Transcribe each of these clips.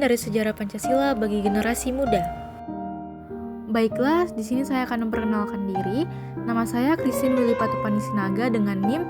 dari sejarah Pancasila bagi generasi muda. Baiklah, di sini saya akan memperkenalkan diri. Nama saya Christine Willy Patupani Sinaga dengan NIM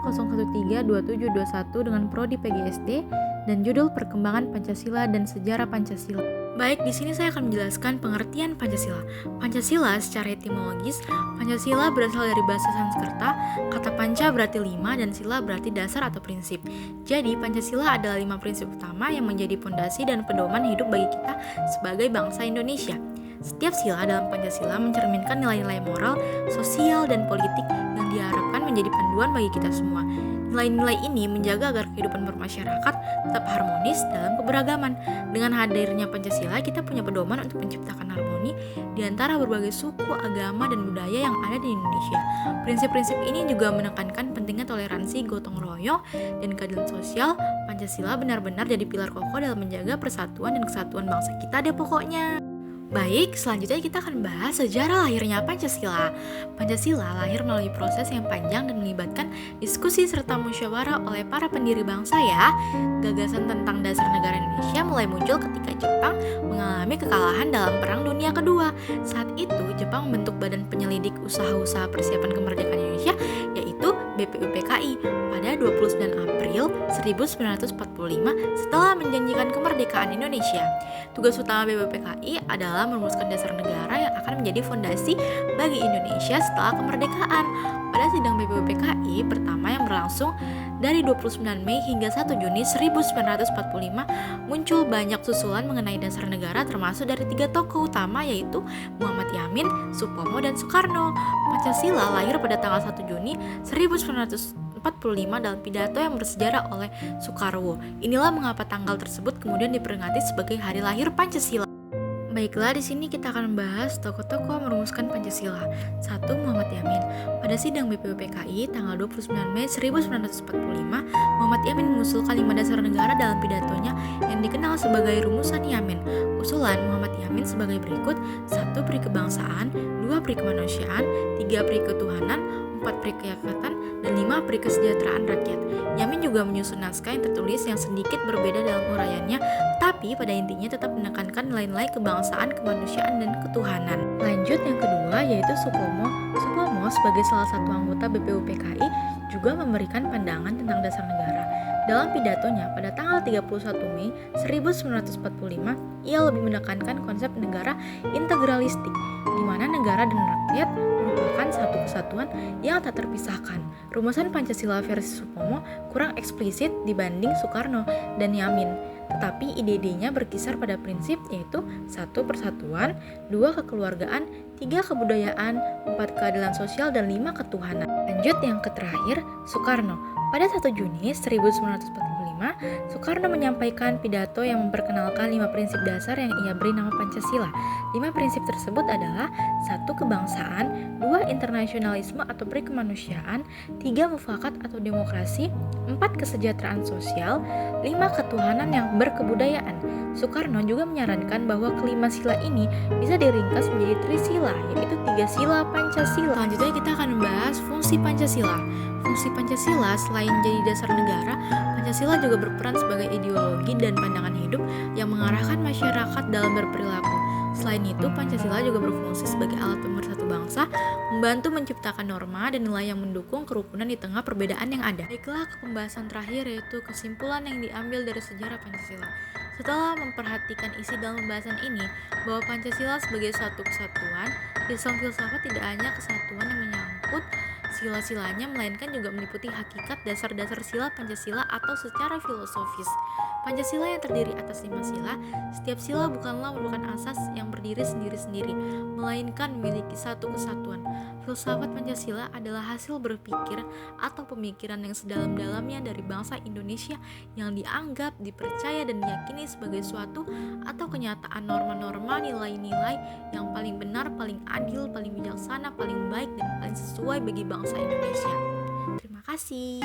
860132721 dengan prodi PGSD dan judul Perkembangan Pancasila dan Sejarah Pancasila. Baik, di sini saya akan menjelaskan pengertian Pancasila. Pancasila secara etimologis, Pancasila berasal dari bahasa Sanskerta, kata panca berarti 5 dan sila berarti dasar atau prinsip. Jadi, Pancasila adalah 5 prinsip utama yang menjadi fondasi dan pedoman hidup bagi kita sebagai bangsa Indonesia. Setiap sila dalam Pancasila mencerminkan nilai-nilai moral, sosial, dan politik yang diharapkan menjadi panduan bagi kita semua. Nilai-nilai ini menjaga agar kehidupan bermasyarakat tetap harmonis dalam keberagaman. Dengan hadirnya Pancasila, kita punya pedoman untuk menciptakan harmoni di antara berbagai suku, agama, dan budaya yang ada di Indonesia. Prinsip-prinsip ini juga menekankan pentingnya toleransi, gotong royong, dan keadilan sosial. Pancasila benar-benar jadi pilar kokoh dalam menjaga persatuan dan kesatuan bangsa kita deh pokoknya. Baik, selanjutnya kita akan bahas sejarah lahirnya Pancasila. Pancasila lahir melalui proses yang panjang dan melibatkan diskusi serta musyawarah oleh para pendiri bangsa ya. Gagasan tentang dasar negara Indonesia mulai muncul ketika Jepang mengalami kekalahan dalam Perang Dunia Kedua. Saat itu, Jepang membentuk Badan Penyelidik Usaha-Usaha Persiapan Kemerdekaan Indonesia, yaitu BPUPKI, pada 29 April 1945 setelah menjanjikan kemerdekaan Indonesia. Tugas utama BPUPKI adalah merumuskan dasar negara yang akan menjadi fondasi bagi Indonesia setelah kemerdekaan. Pada sidang BPUPKI pertama yang berlangsung dari 29 Mei hingga 1 Juni 1945 muncul banyak susulan mengenai dasar negara termasuk dari 3 tokoh utama yaitu Muhammad Yamin, Supomo, dan Soekarno. Pancasila lahir pada tanggal 1 Juni 1945 dalam pidato yang bersejarah oleh Soekarwo. Inilah mengapa tanggal tersebut kemudian diperingati sebagai hari lahir Pancasila. Baiklah, di sini kita akan membahas tokoh-tokoh merumuskan Pancasila. 1. Muhammad Yamin. Pada sidang BPUPKI tanggal 29 Mei 1945, Muhammad Yamin mengusulkan 5 dasar negara dalam pidatonya yang dikenal sebagai Rumusan Yamin. Usulan Muhammad Yamin sebagai berikut: 1. Peri kebangsaan, 2. Peri kemanusiaan, 3. Peri ketuhanan, 4. Peri kerakyatan, dan 5. Peri kesejahteraan rakyat. Yamin juga menyusun naskah yang tertulis yang sedikit berbeda dalam uraiannya, tapi pada intinya tetap menekankan nilai-nilai kebangsaan, kemanusiaan, dan ketuhanan. Lanjut yang kedua yaitu Supomo. Supomo sebagai salah satu anggota BPUPKI juga memberikan pandangan tentang dasar negara. Dalam pidatonya pada tanggal 31 Mei 1945, ia lebih menekankan konsep negara integralistik, di mana negara dan rakyat merupakan satu kesatuan yang tak terpisahkan. Rumusan Pancasila versi Supomo kurang eksplisit dibanding Soekarno dan Yamin, tetapi ide-idenya berkisar pada prinsip yaitu 1. Persatuan, 2. Kekeluargaan, 3. Kebudayaan, 4. Keadilan sosial, dan 5. Ketuhanan. Lanjut yang terakhir, Soekarno. Pada 1 Juni 1945, Soekarno menyampaikan pidato yang memperkenalkan 5 prinsip dasar yang ia beri nama Pancasila. 5 prinsip tersebut adalah 1. Kebangsaan, 2. Internasionalisme atau peri kemanusiaan, 3. Mufakat atau demokrasi, 4. Kesejahteraan sosial, 5. Ketuhanan yang berkebudayaan. Soekarno juga menyarankan bahwa kelima sila ini bisa diringkas menjadi trisila, yaitu 3 sila Pancasila. Selanjutnya kita akan membahas fungsi Pancasila. Fungsi Pancasila selain jadi dasar negara, Pancasila juga berperan sebagai ideologi dan pandangan hidup yang mengarahkan masyarakat dalam berperilaku. Selain itu, Pancasila juga berfungsi sebagai alat pemersatu bangsa, membantu menciptakan norma dan nilai yang mendukung kerukunan di tengah perbedaan yang ada. Baiklah, ke pembahasan terakhir yaitu kesimpulan yang diambil dari sejarah Pancasila. Setelah memperhatikan isi dalam pembahasan ini, bahwa Pancasila sebagai suatu kesatuan, filsafat tidak hanya kesatuan yang menyangkut sila-silanya, melainkan juga meliputi hakikat dasar-dasar sila Pancasila atau secara filosofis. Pancasila yang terdiri atas 5 sila, setiap sila bukanlah merupakan asas yang berdiri sendiri-sendiri, melainkan memiliki satu kesatuan. Filsafat Pancasila adalah hasil berpikir atau pemikiran yang sedalam-dalamnya dari bangsa Indonesia yang dianggap, dipercaya, dan diyakini sebagai suatu atau kenyataan norma-norma, nilai-nilai yang paling benar, paling adil, paling bijaksana, paling baik, dan paling sesuai bagi bangsa Indonesia. Terima kasih.